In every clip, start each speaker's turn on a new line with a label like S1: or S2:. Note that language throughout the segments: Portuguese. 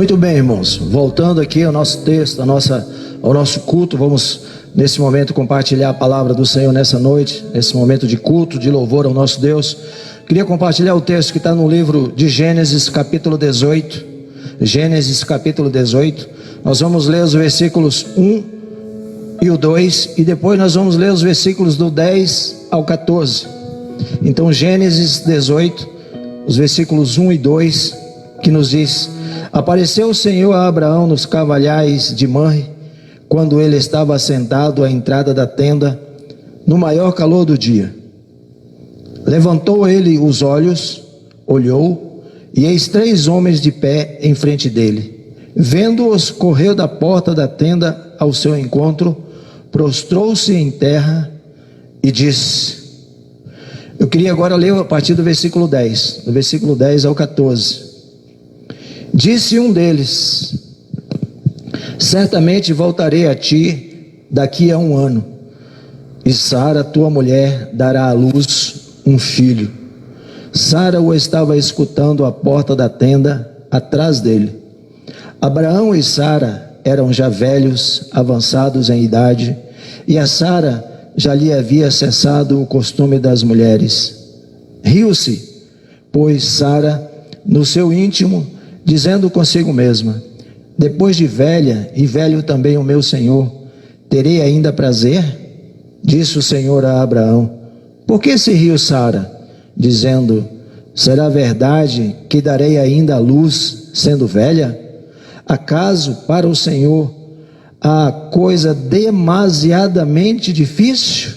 S1: Muito bem, irmãos, voltando aqui ao nosso texto, ao nosso culto, vamos nesse momento compartilhar a palavra do Senhor nessa noite, nesse momento de culto, de louvor ao nosso Deus. Queria compartilhar o texto que está no livro de Gênesis capítulo 18, Gênesis capítulo 18, nós vamos ler os versículos 1 e o 2, e depois nós vamos ler os versículos do 10 ao 14, então Gênesis 18, os versículos 1 e 2, que nos diz: Apareceu o Senhor a Abraão nos carvalhais de Manre, quando ele estava assentado à entrada da tenda, no maior calor do dia. Levantou ele os olhos, olhou, e eis 3 homens de pé em frente dele. Vendo-os, correu da porta da tenda ao seu encontro, prostrou-se em terra e disse... Eu queria agora ler a partir do versículo 10, do versículo 10 ao 14. Disse um deles: Certamente voltarei a ti daqui a 1 ano, e Sara, tua mulher, dará à luz um filho. Sara o estava escutando à porta da tenda, atrás dele. Abraão e Sara eram já velhos, avançados em idade, e a Sara já lhe havia cessado o costume das mulheres. Riu-se, pois, Sara no seu íntimo, dizendo consigo mesma: Depois de velha, e velho também o meu senhor, terei ainda prazer? Disse o Senhor a Abraão: Por que se riu Sara, dizendo: Será verdade que darei ainda à luz, sendo velha? Acaso para o Senhor há coisa demasiadamente difícil?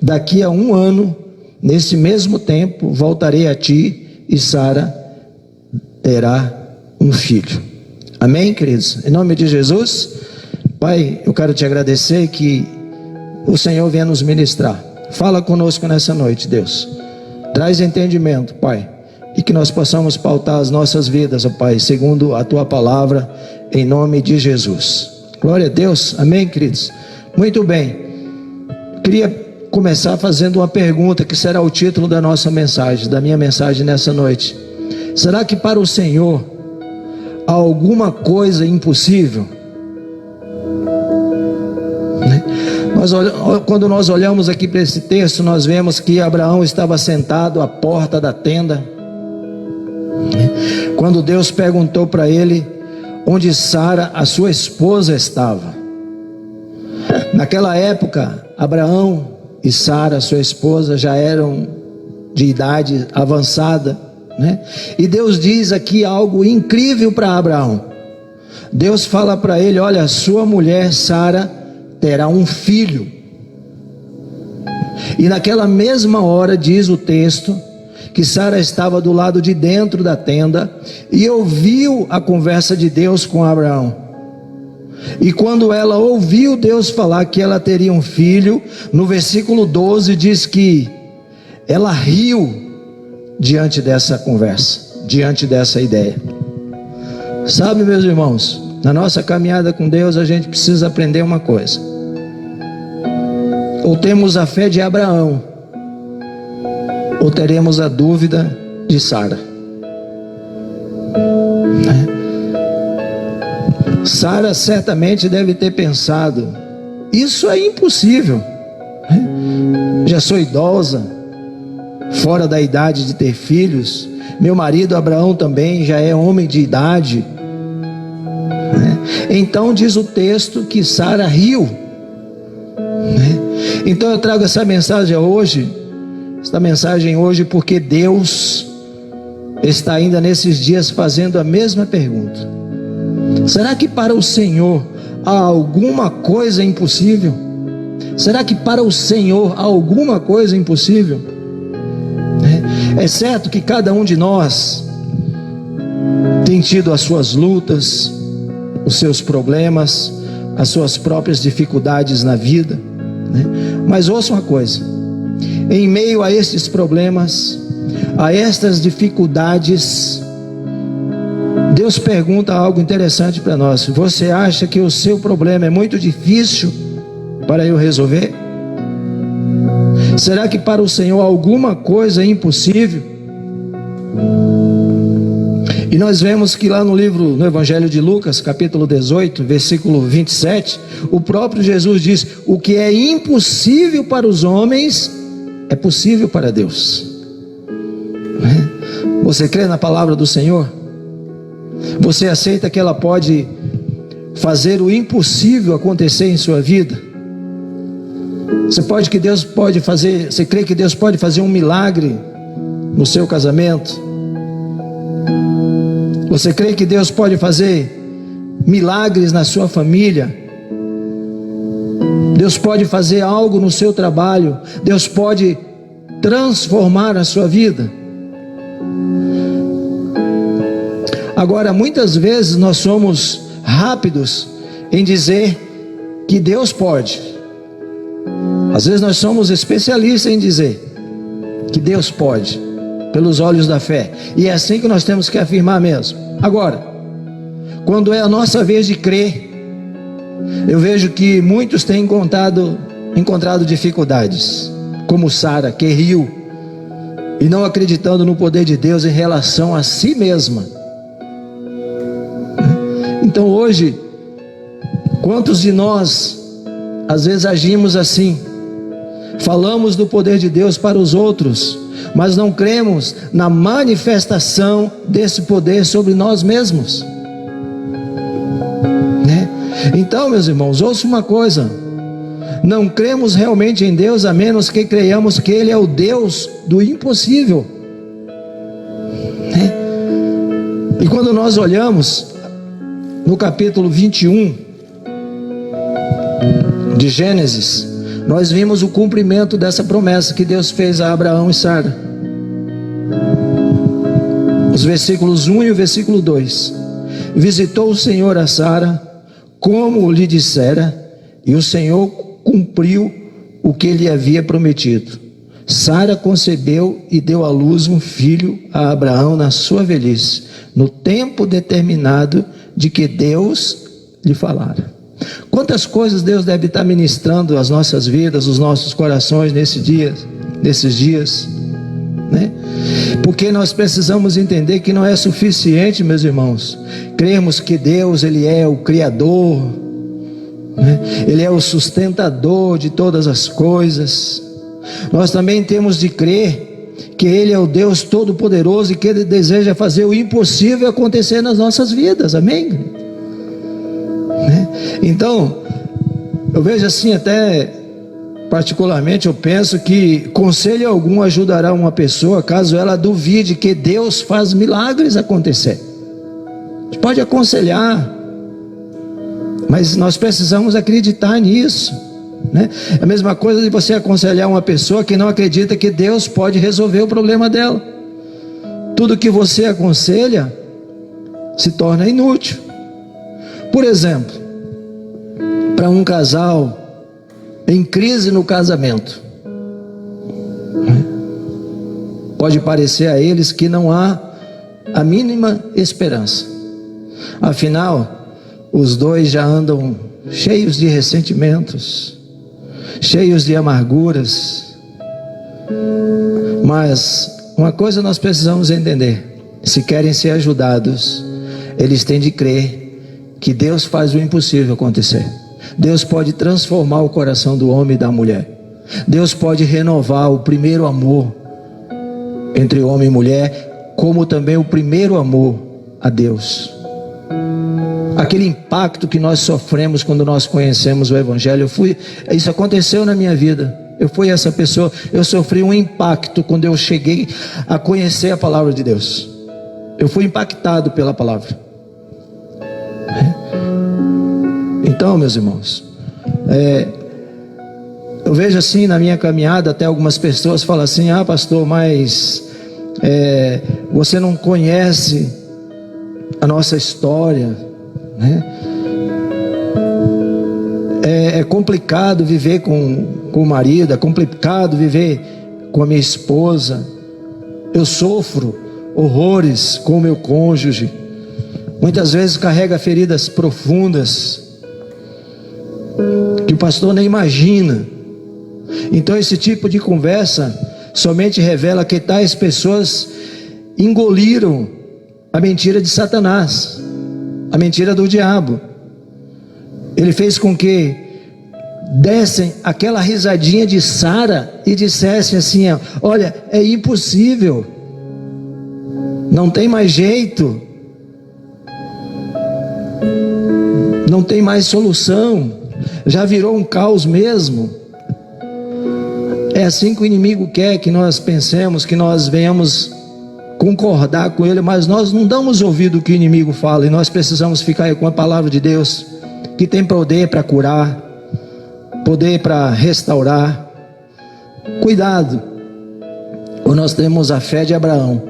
S1: Daqui a 1 ano, nesse mesmo tempo, voltarei a ti, e Sara terá um filho. Amém, queridos? Em nome de Jesus. Pai, eu quero te agradecer que o Senhor venha nos ministrar. Fala conosco nessa noite, Deus. Traz entendimento, Pai, e que nós possamos pautar as nossas vidas, ó Pai, segundo a tua palavra, em nome de Jesus. Glória a Deus. Amém, queridos? Muito bem. Queria começar fazendo uma pergunta, que será o título da nossa mensagem, da minha mensagem nessa noite. Será que para o Senhor há alguma coisa impossível? Quando nós olhamos aqui para esse texto, nós vemos que Abraão estava sentado à porta da tenda, quando Deus perguntou para ele onde Sara, a sua esposa, estava. Naquela época, Abraão e Sara, sua esposa, já eram de idade avançada, né? E Deus diz aqui algo incrível para Abraão. Deus fala para ele: olha, sua mulher Sara terá um filho. E naquela mesma hora, diz o texto, que Sara estava do lado de dentro da tenda e ouviu a conversa de Deus com Abraão. E quando ela ouviu Deus falar que ela teria um filho, no versículo 12 diz que ela riu diante dessa conversa, diante dessa ideia. Sabe, meus irmãos, na nossa caminhada com Deus, a gente precisa aprender uma coisa: ou temos a fé de Abraão, ou teremos a dúvida de Sara. Sara certamente deve ter pensado: isso é impossível, já sou idosa, fora da idade de ter filhos, meu marido Abraão também já é homem de idade. Então diz o texto que Sara riu. Então eu trago essa mensagem hoje, porque Deus está ainda nesses dias fazendo a mesma pergunta: será que para o Senhor há alguma coisa impossível? Será que para o Senhor há alguma coisa impossível? É certo que cada um de nós tem tido as suas lutas, os seus problemas, as suas próprias dificuldades na vida, né? Mas ouça uma coisa: em meio a estes problemas, a estas dificuldades, Deus pergunta algo interessante para nós: você acha que o seu problema é muito difícil para eu resolver? Será que para o Senhor alguma coisa é impossível? E nós vemos que lá no Evangelho de Lucas, capítulo 18, versículo 27, o próprio Jesus diz: o que é impossível para os homens é possível para Deus. Você crê na palavra do Senhor? Você aceita que ela pode fazer o impossível acontecer em sua vida? Você crê que Deus pode fazer um milagre no seu casamento? Você crê que Deus pode fazer milagres na sua família? Deus pode fazer algo no seu trabalho? Deus pode transformar a sua vida? Agora, muitas vezes nós somos rápidos em dizer que Deus pode. Às vezes nós somos especialistas em dizer que Deus pode, pelos olhos da fé, e é assim que nós temos que afirmar mesmo. Agora, quando é a nossa vez de crer, eu vejo que muitos têm encontrado dificuldades, como Sara, que riu, e não acreditando no poder de Deus em relação a si mesma. Então hoje, quantos de nós às vezes agimos assim? Falamos do poder de Deus para os outros, mas não cremos na manifestação desse poder sobre nós mesmos, né? Então, meus irmãos, ouça uma coisa: não cremos realmente em Deus a menos que creiamos que Ele é o Deus do impossível, né? E quando nós olhamos no capítulo 21 de Gênesis, nós vimos o cumprimento dessa promessa que Deus fez a Abraão e Sara. Os versículos 1 e o versículo 2: visitou o Senhor a Sara, como lhe dissera, e o Senhor cumpriu o que lhe havia prometido. Sara concebeu e deu à luz um filho a Abraão na sua velhice, no tempo determinado de que Deus lhe falara. Quantas coisas Deus deve estar ministrando às nossas vidas, os nossos corações nesses dias, né? Porque nós precisamos entender que não é suficiente, meus irmãos, crermos que Deus, Ele é o Criador, né? Ele é o sustentador de todas as coisas. Nós também temos de crer que Ele é o Deus Todo-Poderoso e que Ele deseja fazer o impossível acontecer nas nossas vidas, amém? Né? Então, eu vejo assim, até particularmente eu penso que conselho algum ajudará uma pessoa caso ela duvide que Deus faz milagres acontecer. A gente pode aconselhar, mas nós precisamos acreditar nisso, né? É a mesma coisa de você aconselhar uma pessoa que não acredita que Deus pode resolver o problema dela. Tudo que você aconselha se torna inútil. Por exemplo, para um casal em crise no casamento, pode parecer a eles que não há a mínima esperança. Afinal, os dois já andam cheios de ressentimentos, cheios de amarguras. Mas uma coisa nós precisamos entender: se querem ser ajudados, eles têm de crer que Deus faz o impossível acontecer. Deus pode transformar o coração do homem e da mulher. Deus pode renovar o primeiro amor entre homem e mulher, como também o primeiro amor a Deus. Aquele impacto que nós sofremos quando nós conhecemos o Evangelho, isso aconteceu na minha vida. Eu fui essa pessoa. Eu sofri um impacto quando eu cheguei a conhecer a palavra de Deus. Eu fui impactado pela palavra. Então, meus irmãos, eu vejo assim na minha caminhada, até algumas pessoas falam assim: ah, pastor, mas você não conhece a nossa história, né? É complicado viver com o marido, é complicado viver com a minha esposa. Eu sofro horrores com o meu cônjuge. Muitas vezes carrega feridas profundas que o pastor nem imagina. Então esse tipo de conversa somente revela que tais pessoas engoliram a mentira de Satanás, a mentira do diabo. Ele fez com que dessem aquela risadinha de Sara e dissessem assim: olha, é impossível, não tem mais jeito, não tem mais solução, já virou um caos mesmo. É assim que o inimigo quer que nós pensemos, que nós venhamos concordar com ele, mas nós não damos ouvido ao que o inimigo fala, e nós precisamos ficar com a palavra de Deus, que tem poder para curar, poder para restaurar. Cuidado, ou nós temos a fé de Abraão,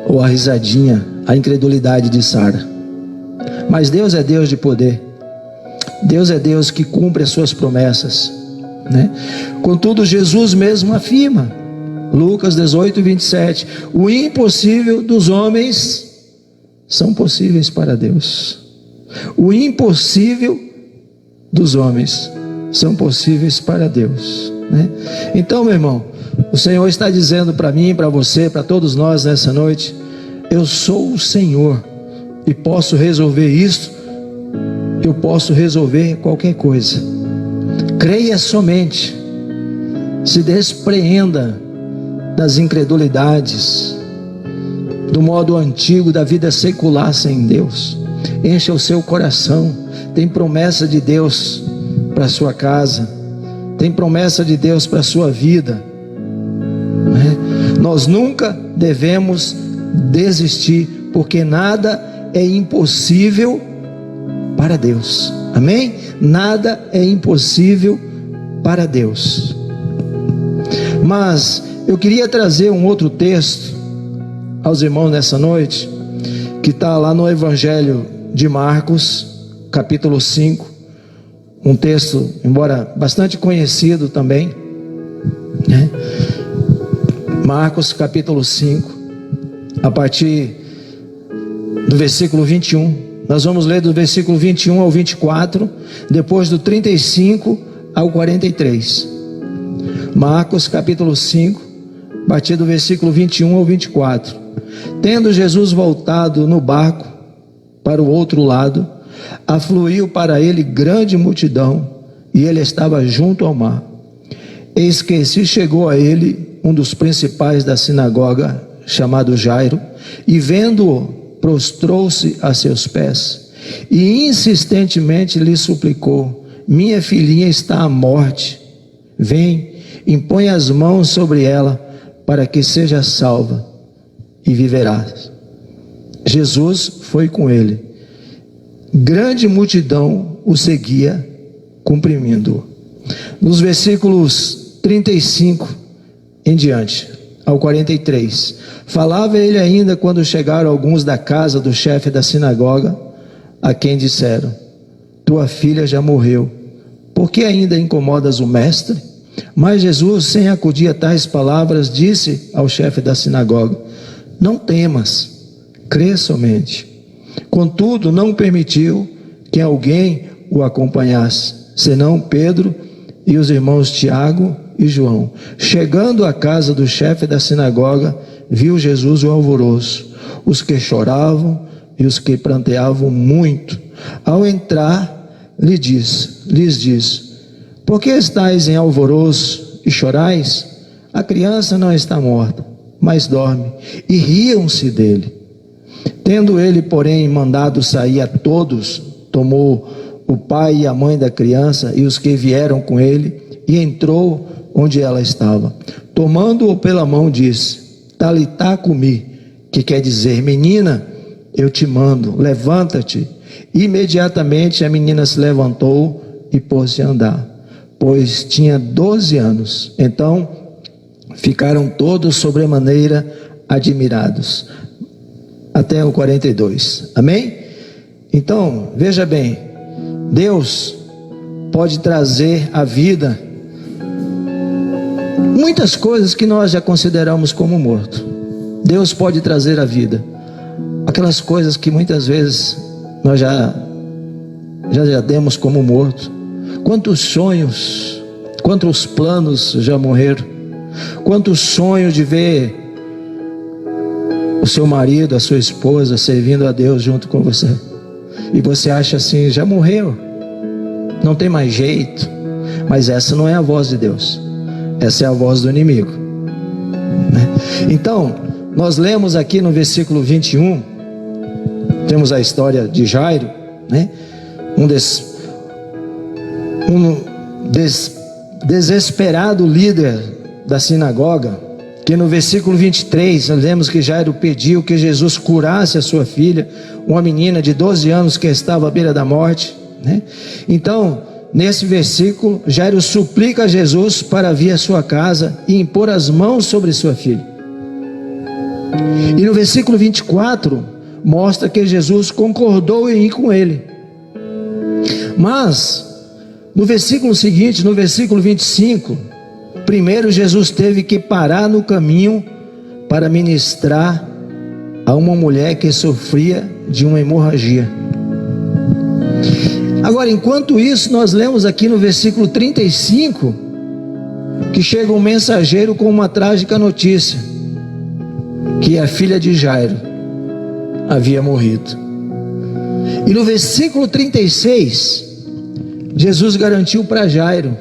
S1: ou a risadinha, a incredulidade de Sara. Mas Deus é Deus de poder, Deus é Deus que cumpre as suas promessas, né? Contudo, Jesus mesmo afirma, Lucas 18, 27, o impossível dos homens são possíveis para Deus. O impossível dos homens são possíveis para Deus, né? Então, meu irmão, o Senhor está dizendo para mim, para você, para todos nós nessa noite: eu sou o Senhor e posso resolver isso, eu posso resolver qualquer coisa. Creia somente, se despreenda das incredulidades, do modo antigo da vida secular sem Deus. Encha o seu coração. Tem promessa de Deus para a sua casa, tem promessa de Deus para a sua vida, né? Nós nunca devemos desistir, porque nada é impossível para Deus. Amém? Nada é impossível para Deus. Mas eu queria trazer um outro texto aos irmãos nessa noite, que está lá no Evangelho de Marcos, capítulo 5, um texto, embora bastante conhecido também, né? Marcos capítulo 5, a partir do versículo 21, nós vamos ler do versículo 21 ao 24, depois do 35 ao 43, Marcos capítulo 5, a partir do versículo 21 ao 24. Tendo Jesus voltado no barco para o outro lado, afluiu para ele grande multidão, e ele estava junto ao mar. Eis que se chegou a ele um dos principais da sinagoga, chamado Jairo, e vendo-o, prostrou-se a seus pés e insistentemente lhe suplicou: minha filhinha está à morte, vem, impõe as mãos sobre ela, para que seja salva e viverás. Jesus foi com ele. Grande multidão o seguia, comprimindo-o. Nos versículos 35 em diante ao 43, falava ele ainda quando chegaram alguns da casa do chefe da sinagoga, a quem disseram: tua filha já morreu, por que ainda incomodas o mestre? Mas Jesus, sem acudir a tais palavras, disse ao chefe da sinagoga: não temas, crê somente. Contudo, não permitiu que alguém o acompanhasse, senão Pedro e os irmãos Tiago e João. Chegando à casa do chefe da sinagoga, viu Jesus o alvoroço, os que choravam e os que pranteavam muito. Ao entrar, lhes disse: por que estáis em alvoroço e chorais? A criança não está morta, mas dorme. E riam-se dele. Tendo ele, porém, mandado sair a todos, tomou o pai e a mãe da criança e os que vieram com ele, e entrou onde ela estava. Tomando-o pela mão, disse: Talitá cumi, que quer dizer: menina, eu te mando, levanta-te. Imediatamente a menina se levantou e pôs-se a andar, pois tinha 12 anos. Então ficaram todos sobremaneira admirados. Até o 42, amém? Então, veja bem, Deus pode trazer à vida muitas coisas que nós já consideramos como morto. Deus pode trazer à vida aquelas coisas que muitas vezes nós já demos como morto. Quantos sonhos, quantos planos já morreram, quantos sonhos de ver o seu marido, a sua esposa servindo a Deus junto com você. E você acha assim, já morreu, não tem mais jeito. Mas essa não é a voz de Deus, essa é a voz do inimigo, né? Então, nós lemos aqui no versículo 21, temos a história de Jairo, né? Um desesperado líder da sinagoga, que no versículo 23, nós lemos que Jairo pediu que Jesus curasse a sua filha, uma menina de 12 anos que estava à beira da morte, né? Então, nesse versículo, Jairo suplica a Jesus para vir à sua casa e impor as mãos sobre sua filha. E no versículo 24, mostra que Jesus concordou em ir com ele. Mas, no versículo seguinte, no versículo 25, primeiro Jesus teve que parar no caminho para ministrar a uma mulher que sofria de uma hemorragia. Agora, enquanto isso, nós lemos aqui no versículo 35, que chega um mensageiro com uma trágica notícia, que a filha de Jairo havia morrido. E no versículo 36, Jesus garantiu para Jairo: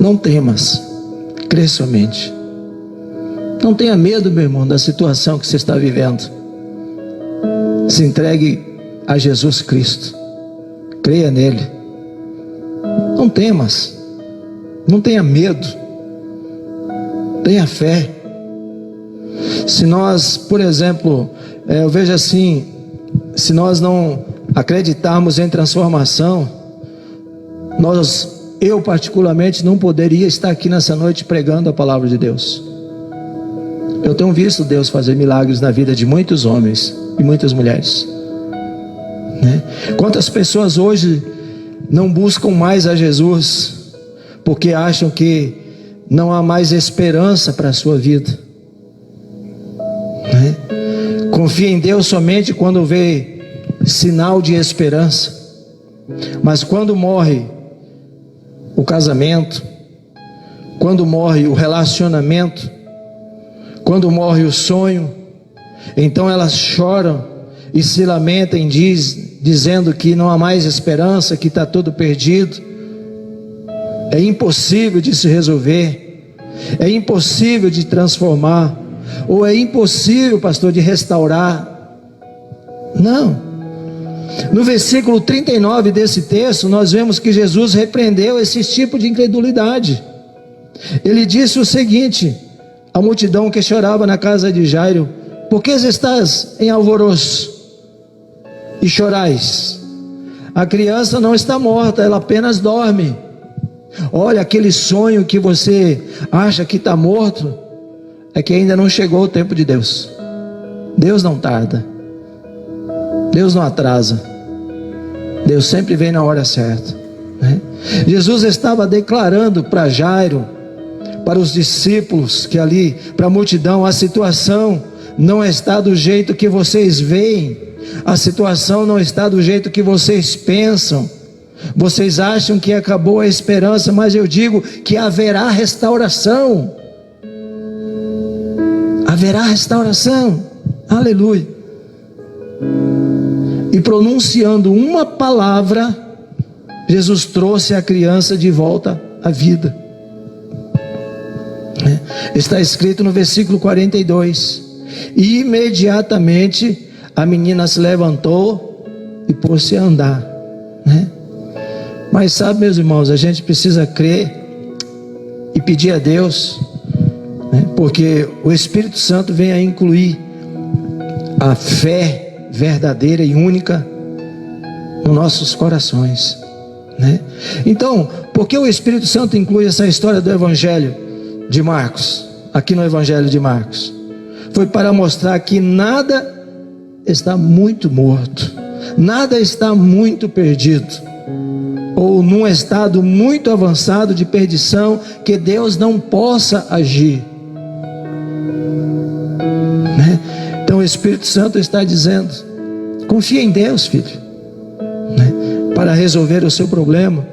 S1: não temas, crê somente. Não tenha medo, meu irmão, da situação que você está vivendo. Se entregue a Jesus Cristo, creia nele, não temas, não tenha medo, tenha fé. Se nós, por exemplo, eu vejo assim, se nós não acreditarmos em transformação, eu particularmente não poderia estar aqui nessa noite pregando a palavra de Deus. Eu tenho visto Deus fazer milagres na vida de muitos homens e muitas mulheres, né? Quantas pessoas hoje não buscam mais a Jesus porque acham que não há mais esperança para a sua vida, né? Confia em Deus somente quando vê sinal de esperança, mas quando morre o casamento, quando morre o relacionamento, quando morre o sonho, então elas choram e se lamentam, dizendo que não há mais esperança, que está tudo perdido, é impossível de se resolver, é impossível de transformar, ou é impossível, pastor, de restaurar. Não. No versículo 39 desse texto, nós vemos que Jesus repreendeu esse tipo de incredulidade. Ele disse o seguinte à multidão que chorava na casa de Jairo: por que estás em alvoroço e chorais? A criança não está morta, ela apenas dorme. Olha, aquele sonho que você acha que está morto, é que ainda não chegou o tempo de Deus. Deus não tarda, Deus não atrasa, Deus sempre vem na hora certa, né? Jesus estava declarando para Jairo, para os discípulos que ali, para a multidão: a situação não está do jeito que vocês veem, a situação não está do jeito que vocês pensam. Vocês acham que acabou a esperança, mas eu digo que haverá restauração. Haverá restauração, aleluia. E pronunciando uma palavra, Jesus trouxe a criança de volta à vida. Está escrito no versículo 42: e imediatamente a menina se levantou e pôs-se a andar, né? Mas sabe, meus irmãos, a gente precisa crer e pedir a Deus, né? Porque o Espírito Santo vem a incluir a fé verdadeira e única nos nossos corações, né? Então, por que o Espírito Santo inclui essa história do Evangelho de Marcos, aqui no Evangelho de Marcos? Foi para mostrar que nada está muito morto, nada está muito perdido, ou num estado muito avançado de perdição, que Deus não possa agir, né? Então o Espírito Santo está dizendo: confia em Deus, filho, né? Para resolver o seu problema,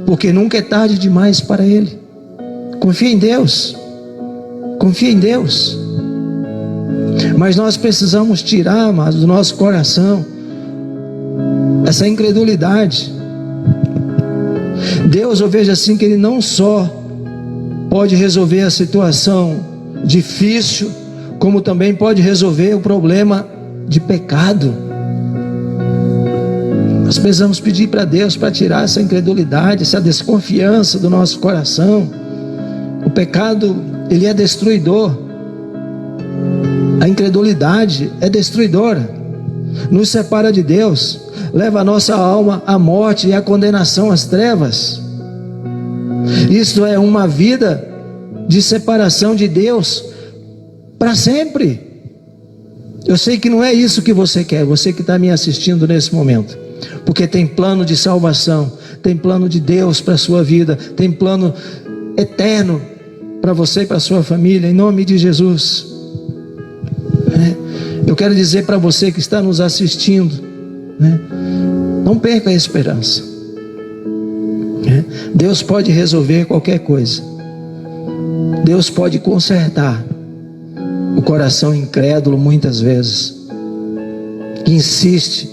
S1: porque nunca é tarde demais para Ele. Confia em Deus, confia em Deus, Mas nós precisamos tirar, amados, do nosso coração essa incredulidade. Deus, eu vejo assim, que Ele não só pode resolver a situação difícil, como também pode resolver o problema de pecado. Nós precisamos pedir para Deus para tirar essa incredulidade, essa desconfiança do nosso coração. O pecado, ele é destruidor. A incredulidade é destruidora, nos separa de Deus, leva a nossa alma à morte e à condenação às trevas. Isto é uma vida de separação de Deus para sempre. Eu sei que não é isso que você quer, você que está me assistindo nesse momento, porque tem plano de salvação, tem plano de Deus para a sua vida, tem plano eterno para você e para a sua família, em nome de Jesus. Eu quero dizer para você que está nos assistindo, não perca a esperança. Deus pode resolver qualquer coisa. Deus pode consertar o coração incrédulo muitas vezes, que insiste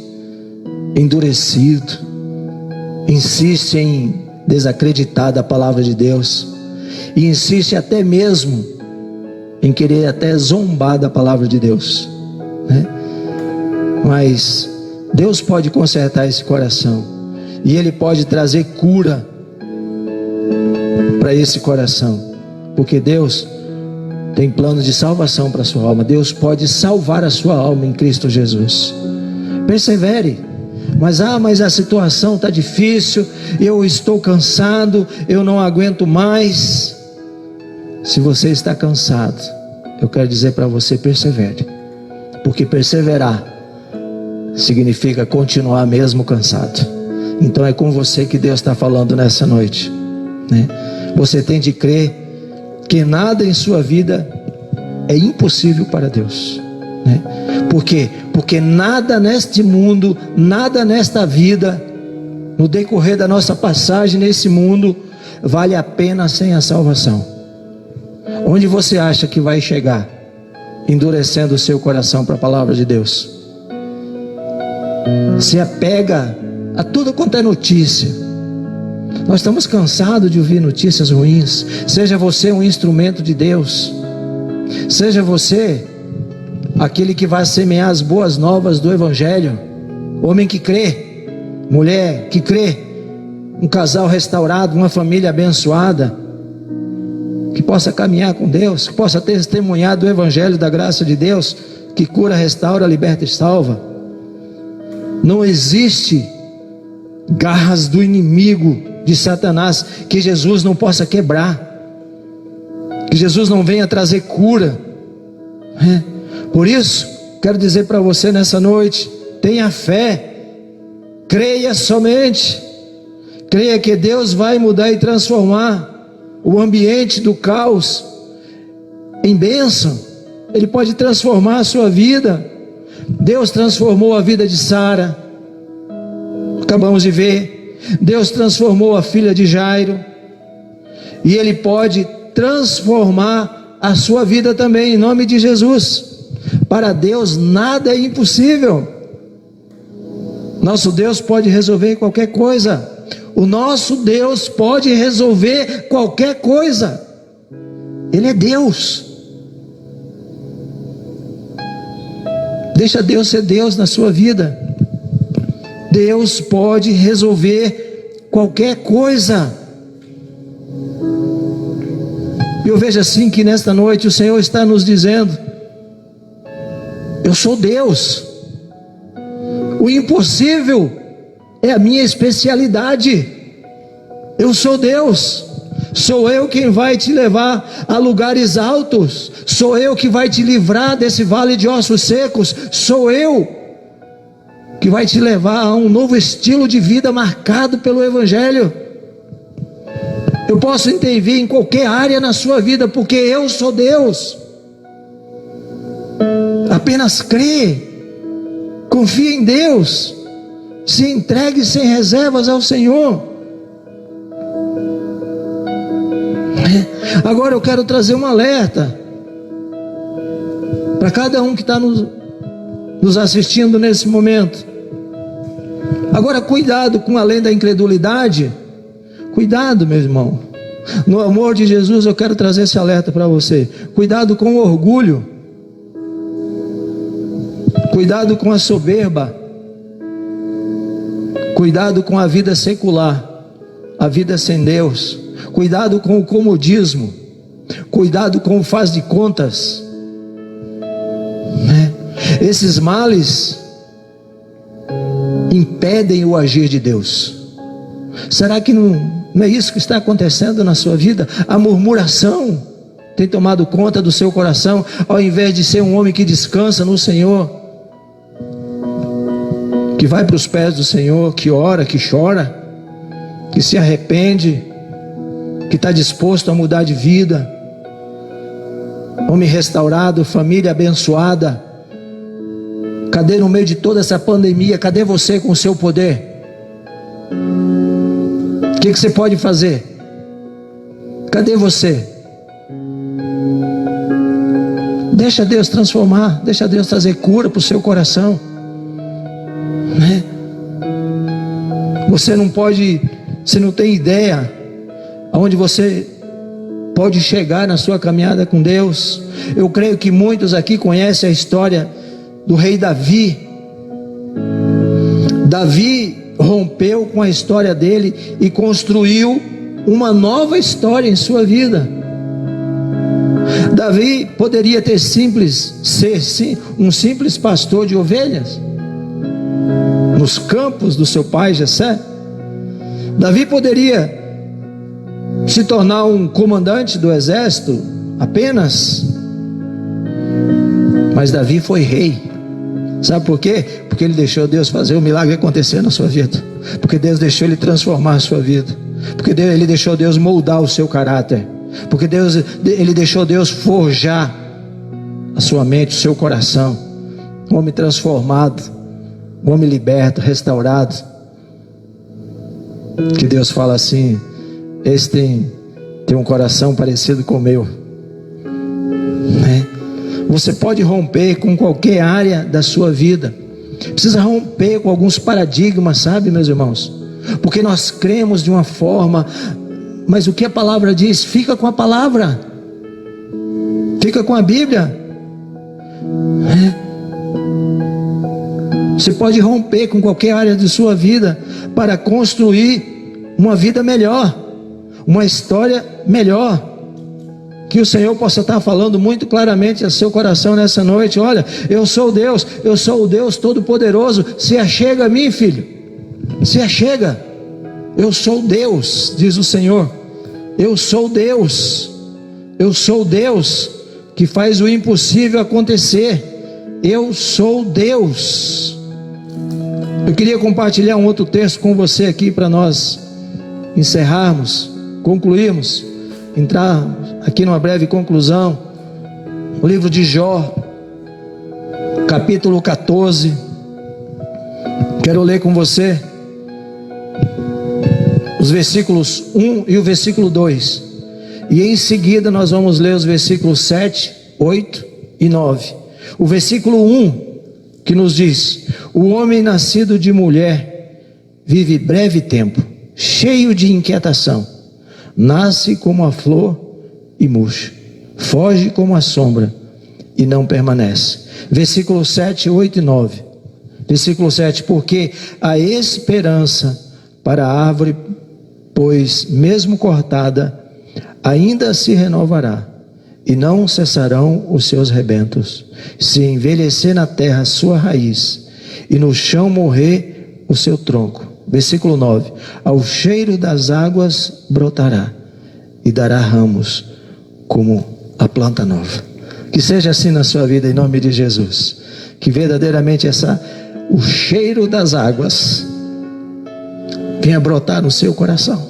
S1: endurecido, insiste em desacreditar da palavra de Deus, e insiste até mesmo em querer até zombar da palavra de Deus, Mas Deus pode consertar esse coração, e Ele pode trazer cura para esse coração, porque Deus tem plano de salvação para a sua alma. Deus pode salvar a sua alma em Cristo Jesus. Persevere. Mas a situação está difícil, eu estou cansado, eu não aguento mais. Se você está cansado, eu quero dizer para você: persevere, porque perseverar significa continuar mesmo cansado. Então é com você que Deus está falando nessa noite, Você tem de crer que nada em sua vida é impossível para Deus, Por quê? Porque nada neste mundo, nada nesta vida, no decorrer da nossa passagem nesse mundo, vale a pena sem a salvação. Onde você acha que vai chegar endurecendo o seu coração para a palavra de Deus? Se apega a tudo quanto é notícia. Nós estamos cansados de ouvir notícias ruins. Seja você um instrumento de Deus, seja você aquele que vai semear as boas novas do Evangelho. Homem que crê, mulher que crê, um casal restaurado, uma família abençoada, que possa caminhar com Deus, que possa testemunhar do Evangelho da graça de Deus, que cura, restaura, liberta e salva. Não existe garras do inimigo, de Satanás, que Jesus não possa quebrar, que Jesus não venha trazer cura, Por isso, quero dizer para você nessa noite: tenha fé, creia somente, creia que Deus vai mudar e transformar o ambiente do caos em bênção. Ele pode transformar a sua vida. Deus transformou a vida de Sara, acabamos de ver. Deus transformou a filha de Jairo, e Ele pode transformar a sua vida também, em nome de Jesus. Para Deus nada é impossível. Nosso Deus pode resolver qualquer coisa. O nosso Deus pode resolver qualquer coisa. Ele é Deus. Deixa Deus ser Deus na sua vida. Deus pode resolver qualquer coisa. Eu vejo assim que nesta noite o Senhor está nos dizendo: eu sou Deus. O impossível é a minha especialidade. Eu sou Deus. Sou eu quem vai te levar a lugares altos. Sou eu que vai te livrar desse vale de ossos secos. Sou eu que vai te levar a um novo estilo de vida marcado pelo Evangelho. Eu posso intervir em qualquer área na sua vida, porque eu sou Deus. Apenas crê, confie em Deus, se entregue sem reservas ao Senhor. Agora eu quero trazer um alerta. Para cada um que está nos assistindo nesse momento. Agora, cuidado com além da incredulidade. Cuidado, meu irmão. No amor de Jesus, eu quero trazer esse alerta para você. Cuidado com o orgulho. Cuidado com a soberba. Cuidado com a vida secular, a vida sem Deus. Cuidado com o comodismo. Cuidado com o faz de contas. Esses males impedem o agir de Deus. Será que não é isso que está acontecendo na sua vida? A murmuração tem tomado conta do seu coração, ao invés de ser um homem que descansa no Senhor, que vai para os pés do Senhor, que ora, que chora, que se arrepende, que está disposto a mudar de vida. Homem restaurado, família abençoada. Cadê no meio de toda essa pandemia? Cadê você com o seu poder? O que você pode fazer? Cadê você? Deixa Deus transformar, deixa Deus trazer cura para o seu coração. Você não pode, você não tem ideia aonde você pode chegar na sua caminhada com Deus. Eu creio que muitos aqui conhecem a história do rei Davi. Davi rompeu com a história dele e construiu uma nova história em sua vida. Davi poderia ser um simples pastor de ovelhas nos campos do seu pai Jessé. Davi poderia se tornar um comandante do exército apenas, mas Davi foi rei. Sabe por quê? Porque ele deixou Deus fazer o milagre acontecer na sua vida. Porque Deus deixou ele transformar a sua vida. Porque ele deixou Deus moldar o seu caráter. Porque ele deixou Deus forjar a sua mente, o seu coração. Um homem transformado, um homem liberto, restaurado. Que Deus fala assim: esse tem um coração parecido com o meu. Você pode romper com qualquer área da sua vida. Precisa romper com alguns paradigmas, sabe, meus irmãos? Porque nós cremos de uma forma, mas o que a palavra diz? Fica com a palavra. Fica com a Bíblia. Você pode romper com qualquer área de sua vida para construir uma vida melhor, uma história melhor. Que o Senhor possa estar falando muito claramente ao seu coração nessa noite. Olha, eu sou Deus, eu sou o Deus Todo-Poderoso. Se achega a mim, filho, se achega. Eu sou Deus, diz o Senhor. Eu sou Deus. Eu sou Deus que faz o impossível acontecer. Eu sou Deus. Eu queria compartilhar um outro texto com você aqui para nós encerrarmos, concluirmos, entrar aqui numa breve conclusão. O livro de Jó, capítulo 14. Quero ler com você os versículos 1 e o versículo 2. E em seguida nós vamos ler os versículos 7, 8 e 9. O versículo 1 que nos diz: o homem nascido de mulher vive breve tempo, cheio de inquietação. Nasce como a flor e murcha, foge como a sombra e não permanece. Versículo 7, 8 e 9. Versículo 7: porque a esperança para a árvore, pois mesmo cortada, ainda se renovará, e não cessarão os seus rebentos. Se envelhecer na terra a sua raiz, e no chão morrer o seu tronco. Versículo 9: ao cheiro das águas brotará, e dará ramos como a planta nova. Que seja assim na sua vida, em nome de Jesus. Que verdadeiramente o cheiro das águas venha brotar no seu coração.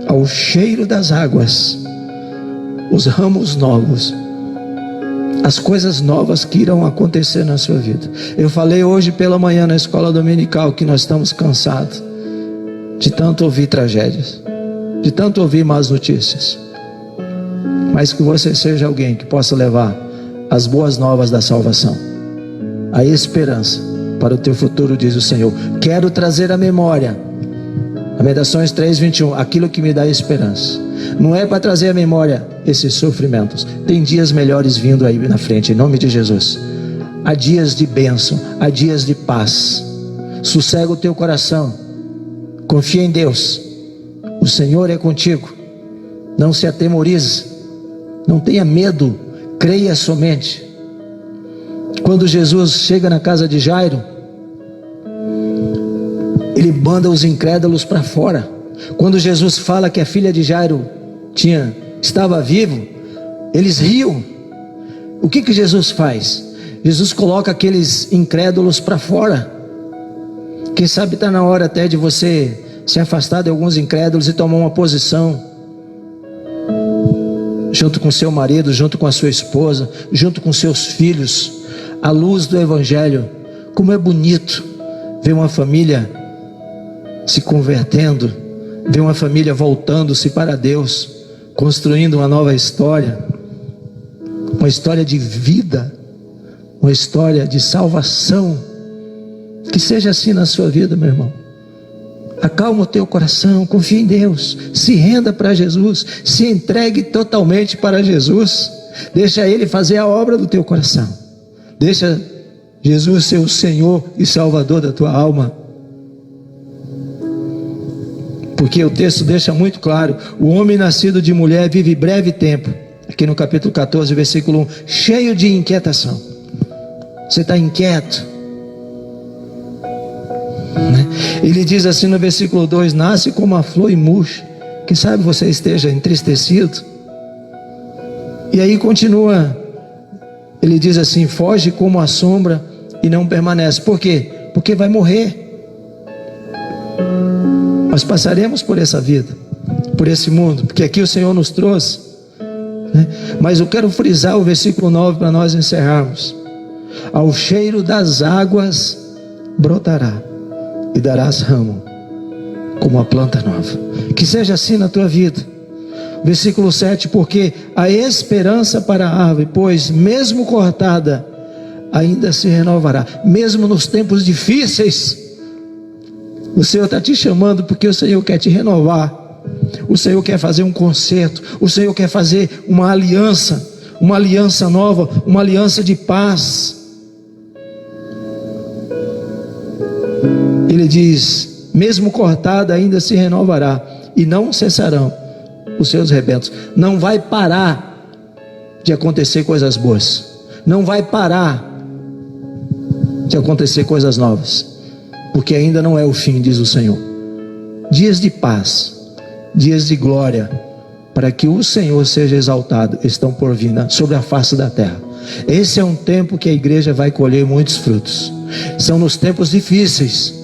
S1: Ao cheiro das águas, os ramos novos, as coisas novas que irão acontecer na sua vida. Eu falei hoje pela manhã na escola dominical que nós estamos cansados de tanto ouvir tragédias, de tanto ouvir más notícias. Mas que você seja alguém que possa levar as boas novas da salvação, a esperança para o teu futuro, diz o Senhor. Quero trazer à memória, Lamentações 3:21, aquilo que me dá esperança. Não é para trazer à memória esses sofrimentos. Tem dias melhores vindo aí na frente, em nome de Jesus. Há dias de bênção, há dias de paz. Sossega o teu coração, confia em Deus. O Senhor é contigo. Não se atemorize, não tenha medo, creia somente. Quando Jesus chega na casa de Jairo, ele manda os incrédulos para fora. Quando Jesus fala que a filha de Jairo estava vivo, eles riam. O que Jesus faz? Jesus coloca aqueles incrédulos para fora. Quem sabe está na hora até de você se afastar de alguns incrédulos e tomar uma posição, junto com seu marido, junto com a sua esposa, junto com seus filhos, à luz do Evangelho. Como é bonito ver uma família se convertendo, ver uma família voltando-se para Deus, construindo uma nova história, uma história de vida, uma história de salvação. Que seja assim na sua vida, meu irmão. Acalma o teu coração, confia em Deus, se renda para Jesus, se entregue totalmente para Jesus. Deixa Ele fazer a obra do teu coração. Deixa Jesus ser o Senhor e Salvador da tua alma. Porque o texto deixa muito claro: o homem nascido de mulher vive breve tempo. Aqui no capítulo 14, versículo 1, cheio de inquietação. Você está inquieto, né? Ele diz assim no versículo 2: nasce como a flor e murcha. Quem sabe você esteja entristecido. E aí continua, ele diz assim: foge como a sombra e não permanece. Por quê? Porque vai morrer. Nós passaremos por essa vida, por esse mundo, porque aqui o Senhor nos trouxe, né? Mas eu quero frisar o versículo 9 para nós encerrarmos: ao cheiro das águas brotará e darás ramo como a planta nova. Que seja assim na tua vida. Versículo 7, porque a esperança para a árvore, pois mesmo cortada, ainda se renovará. Mesmo nos tempos difíceis, o Senhor está te chamando, porque o Senhor quer te renovar. O Senhor quer fazer um concerto. O Senhor quer fazer uma aliança nova, uma aliança de paz. Ele diz: mesmo cortada ainda se renovará, e não cessarão os seus rebentos. Não vai parar de acontecer coisas boas, não vai parar de acontecer coisas novas, porque ainda não é o fim, diz o Senhor. Dias de paz, dias de glória, para que o Senhor seja exaltado, estão por vir sobre a face da terra. Esse é um tempo que a igreja vai colher muitos frutos. São nos tempos difíceis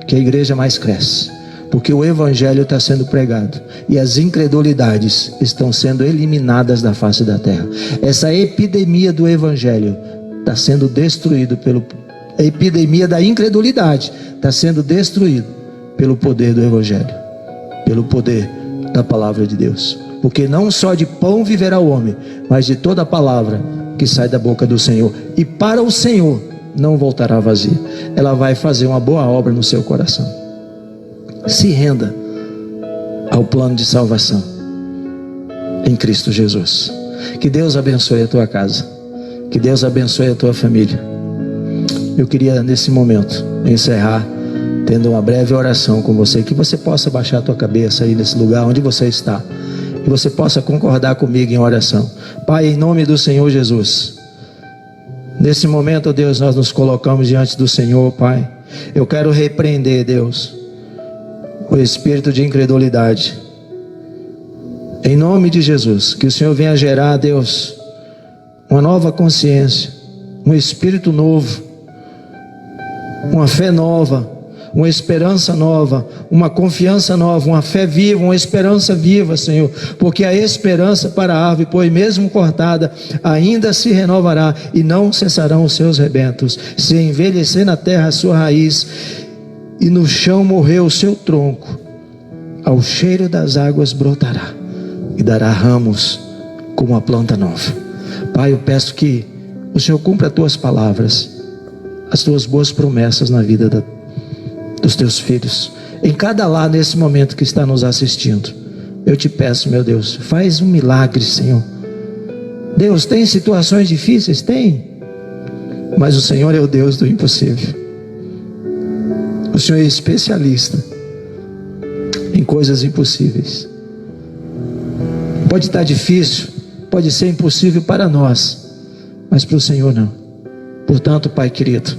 S1: que a igreja mais cresce, porque o Evangelho está sendo pregado e as incredulidades estão sendo eliminadas da face da terra. Essa epidemia do Evangelho está sendo destruída a epidemia da incredulidade está sendo destruída pelo poder do Evangelho, pelo poder da palavra de Deus. Porque não só de pão viverá o homem, mas de toda a palavra que sai da boca do Senhor. E para o Senhor não voltará vazia. Ela vai fazer uma boa obra no seu coração. Se renda ao plano de salvação em Cristo Jesus. Que Deus abençoe a tua casa, que Deus abençoe a tua família. Eu queria nesse momento encerrar tendo uma breve oração com você, que você possa baixar a tua cabeça aí nesse lugar onde você está, e você possa concordar comigo em oração. Pai, em nome do Senhor Jesus, nesse momento, Deus, nós nos colocamos diante do Senhor, Pai. Eu quero repreender, Deus, o espírito de incredulidade, em nome de Jesus. Que o Senhor venha gerar, Deus, uma nova consciência, um espírito novo, uma fé nova, uma esperança nova, uma confiança nova, uma fé viva, uma esperança viva, Senhor. Porque a esperança para a árvore, pois mesmo cortada, ainda se renovará, e não cessarão os seus rebentos. Se envelhecer na terra a sua raiz, e no chão morrer o seu tronco, ao cheiro das águas brotará, e dará ramos como a planta nova. Pai, eu peço que o Senhor cumpra as tuas palavras, as tuas boas promessas na vida dos teus filhos, em cada lar nesse momento que está nos assistindo. Eu te peço, meu Deus, faz um milagre, Senhor. Deus, tem situações difíceis? Tem, mas o Senhor é o Deus do impossível. O Senhor é especialista em coisas impossíveis. Pode estar difícil, pode ser impossível para nós, mas para o Senhor não. Portanto, Pai querido,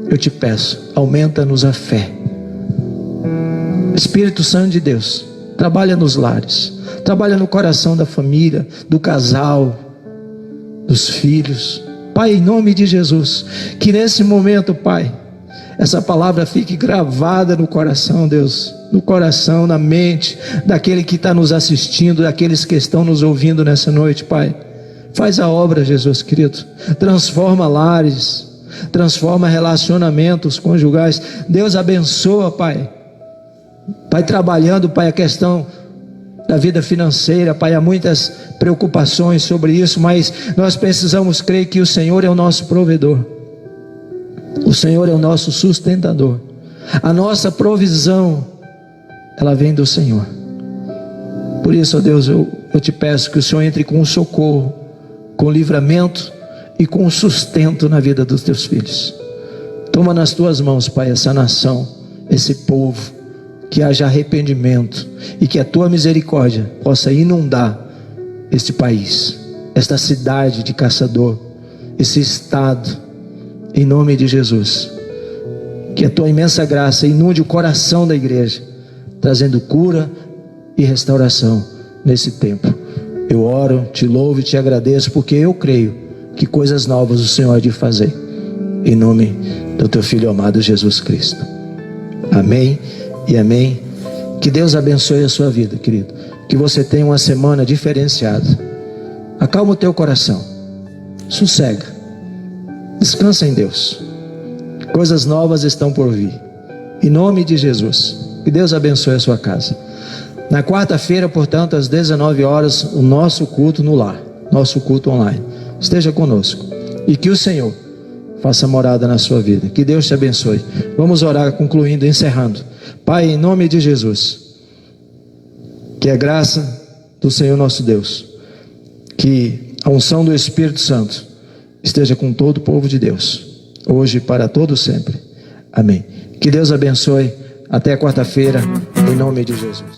S1: eu te peço, aumenta-nos a fé. Espírito Santo de Deus, trabalha nos lares, trabalha no coração da família, do casal, dos filhos. Pai, em nome de Jesus, que nesse momento, Pai, essa palavra fique gravada no coração, Deus, no coração, na mente daquele que está nos assistindo, daqueles que estão nos ouvindo nessa noite, Pai. Faz a obra, Jesus querido, transforma lares, transforma relacionamentos conjugais. Deus abençoa, Pai. Pai, trabalhando, Pai, a questão da vida financeira, Pai, há muitas preocupações sobre isso, mas nós precisamos crer que o Senhor é o nosso provedor, o Senhor é o nosso sustentador. A nossa provisão, ela vem do Senhor. Por isso, ó Deus, eu te peço que o Senhor entre com socorro, com livramento e com sustento na vida dos teus filhos. Toma nas tuas mãos, Pai, essa nação, esse povo, que haja arrependimento e que a tua misericórdia possa inundar este país, esta cidade de Caçador, esse estado, em nome de Jesus. Que a tua imensa graça inunde o coração da igreja, trazendo cura e restauração nesse tempo. Eu oro, te louvo e te agradeço, porque eu creio que coisas novas o Senhor há de fazer, em nome do teu Filho amado Jesus Cristo. Amém e amém. Que Deus abençoe a sua vida, querido. Que você tenha uma semana diferenciada. Acalma o teu coração, sossega, descansa em Deus. Coisas novas estão por vir, em nome de Jesus. Que Deus abençoe a sua casa. Na quarta-feira, portanto, às 19 horas, o nosso culto no lar, nosso culto online. Esteja conosco e que o Senhor faça morada na sua vida. Que Deus te abençoe. Vamos orar, concluindo, encerrando. Pai, em nome de Jesus, que a graça do Senhor nosso Deus, que a unção do Espírito Santo esteja com todo o povo de Deus, hoje e para todo sempre. Amém. Que Deus abençoe. Até quarta-feira, em nome de Jesus.